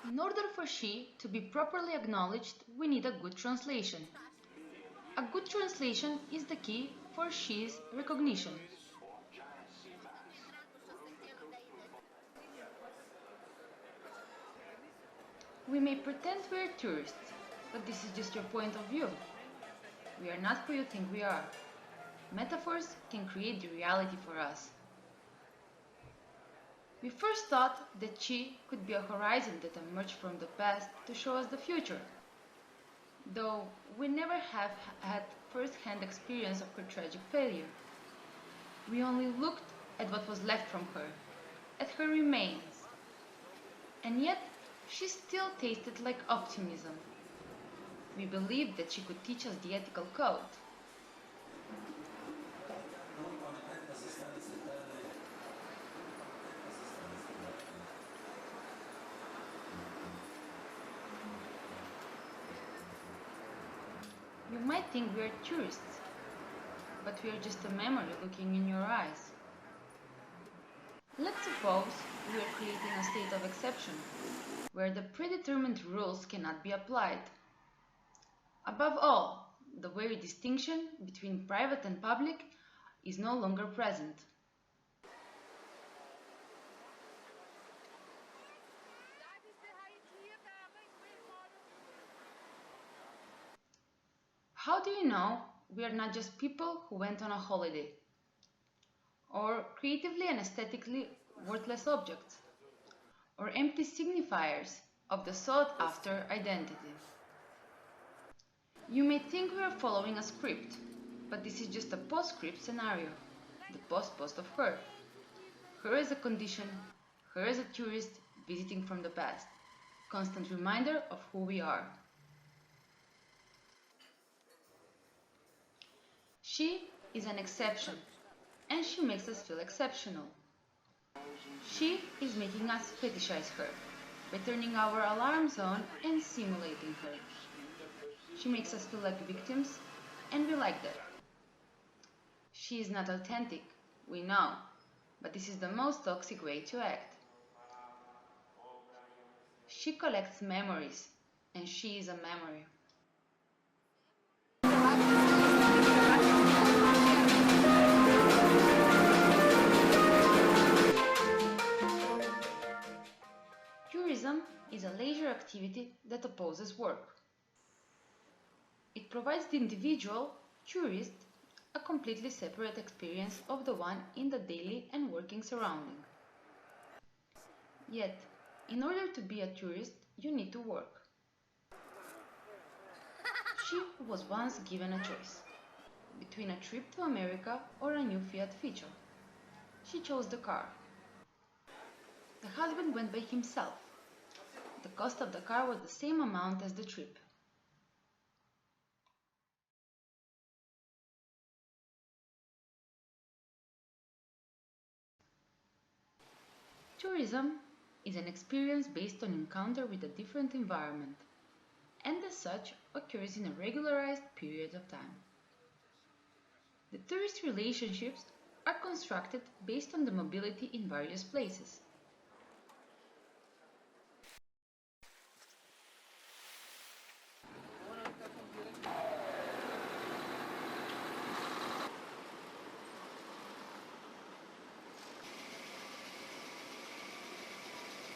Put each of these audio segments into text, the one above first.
In order for she to be properly acknowledged, we need a good translation. A good translation is the key for she's recognition. We may pretend we're tourists, but this is just your point of view. We are not who you think we are. Metaphors can create the reality for us. We first thought that she could be a horizon that emerged from the past to show us the future, though we never have had first-hand experience of her tragic failure. We only looked at what was left from her, at her remains. And yet, she still tasted like optimism. We believed that she could teach us the ethical code. You might think we are tourists, but we are just a memory looking in your eyes. Let's suppose we are creating a state of exception, where the predetermined rules cannot be applied. Above all, the very distinction between private and public is no longer present. How do you know we are not just people who went on a holiday? Or creatively and aesthetically worthless objects? Or empty signifiers of the sought-after identity? You may think we are following a script, but this is just a post-script scenario, the post-post of her. Her as a condition, her as a tourist visiting from the past, constant reminder of who we are. She is an exception, and she makes us feel exceptional. She is making us fetishize her, by turning our alarms on and simulating her. She makes us feel like victims, and we like that. She is not authentic, we know, but this is the most toxic way to act. She collects memories, and she is a memory. Tourism is a leisure activity that opposes work. It provides the individual, tourist, a completely separate experience of the one in the daily and working surrounding. Yet, in order to be a tourist, you need to work. She was once given a choice between a trip to America or a new Fiat feature. She chose the car. The husband went by himself. The cost of the car was the same amount as the trip. Tourism is an experience based on encounter with a different environment, and as such occurs in a regularized period of time. The tourist relationships are constructed based on the mobility in various places.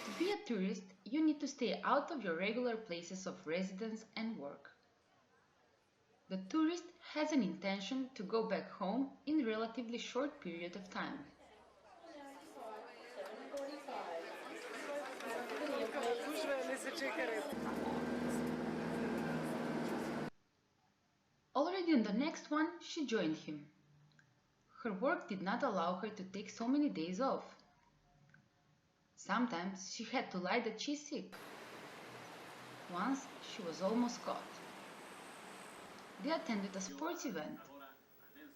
To be a tourist, you need to stay out of your regular places of residence and work. The tourist has an intention to go back home in a relatively short period of time. Already on the next one, she joined him. Her work did not allow her to take so many days off. Sometimes she had to lie that she's sick. Once she was almost caught. They attended a sports event.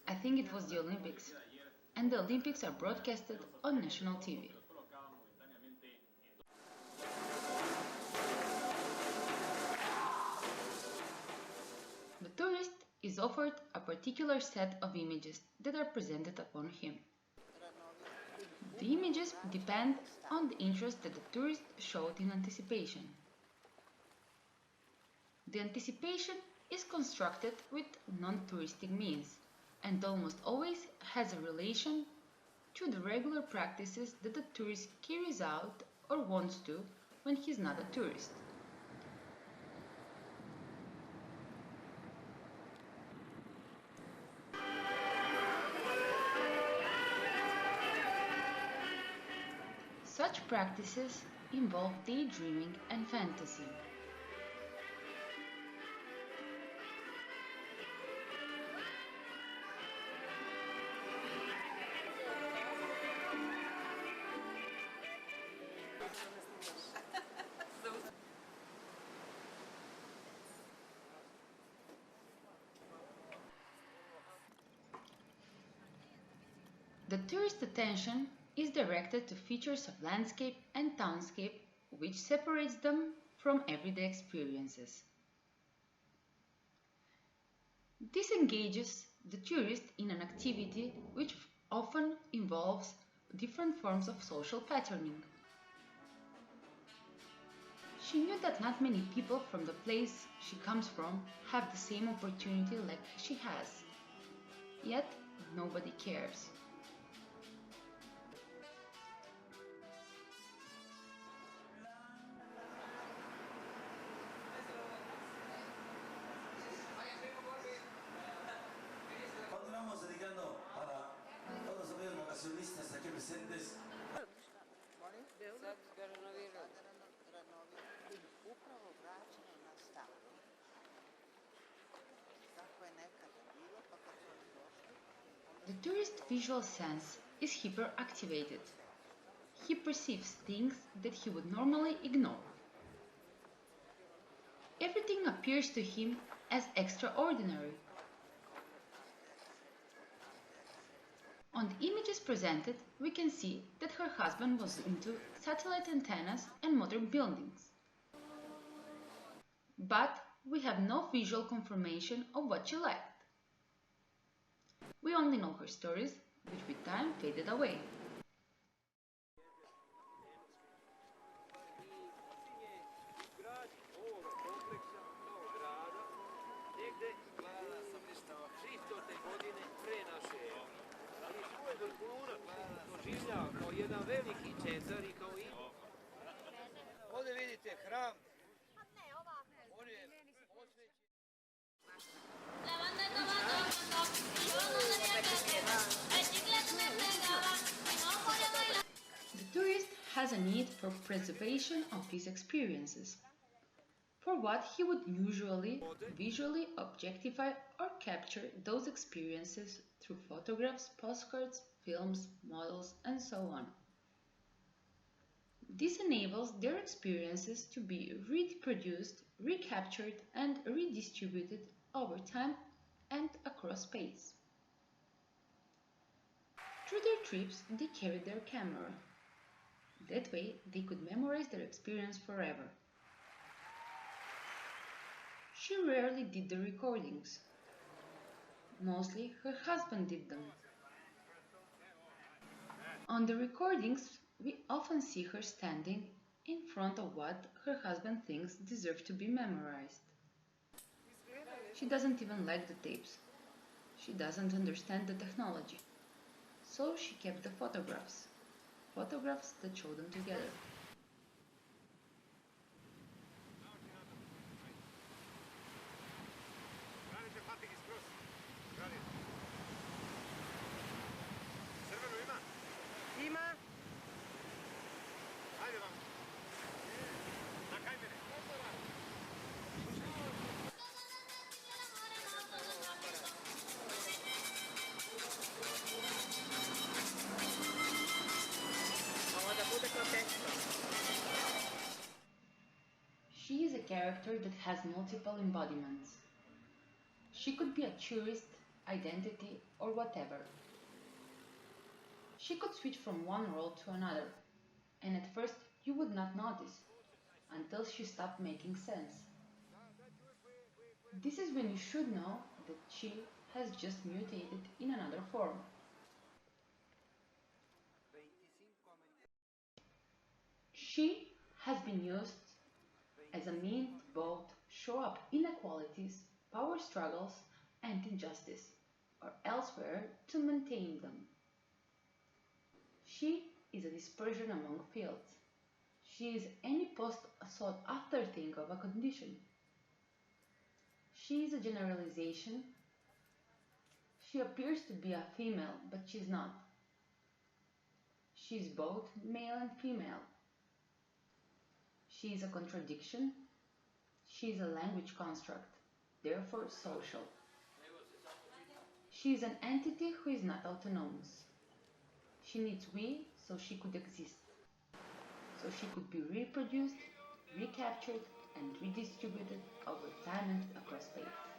I think it was the Olympics. And the Olympics are broadcasted on national TV. The tourist is offered a particular set of images that are presented upon him. The images depend on the interest that the tourist showed in anticipation. The anticipation is constructed with non-touristic means and almost always has a relation to the regular practices that a tourist carries out or wants to when he's not a tourist. Such practices involve daydreaming and fantasy. The tourist attention is directed to features of landscape and townscape which separates them from everyday experiences. This engages the tourist in an activity which often involves different forms of social patterning. She knew that not many people from the place she comes from have the same opportunity like she has. Yet, nobody cares. Continuamos dedicando para todos los amigos vacacionistas aquí presentes. The tourist's visual sense is hyperactivated. He perceives things that he would normally ignore. Everything appears to him as extraordinary. On the images presented, we can see that her husband was into satellite antennas and modern buildings. But we have no visual confirmation of what she liked. We only know her stories, which with time faded away. Ovdje vidite hram. The tourist has a need for preservation of these experiences, for what he would usually visually objectify or capture those experiences through photographs, postcards, films, models, and so on. This enables their experiences to be reproduced, recaptured, and redistributed over time and across space. Through their trips, they carried their camera. That way, they could memorize their experience forever. She rarely did the recordings. Mostly, her husband did them. On the recordings, we often see her standing in front of what her husband thinks deserve to be memorized. She doesn't even like the tapes. She doesn't understand the technology. So she kept the photographs that show them together. She is a character that has multiple embodiments. She could be a tourist, identity, or whatever. She could switch from one role to another, and at first you would not notice, until she stopped making sense. This is when you should know that she has just mutated in another form. She has been used as a means both show up inequalities, power struggles, and injustice, or elsewhere to maintain them. She is a dispersion among fields. She is any post-sought-after thing of a condition. She is a generalization. She appears to be a female, but she's not. She is both male and female. She is a contradiction. She is a language construct, therefore social. She is an entity who is not autonomous. She needs we so she could exist, so she could be reproduced, recaptured, and redistributed over time and across space.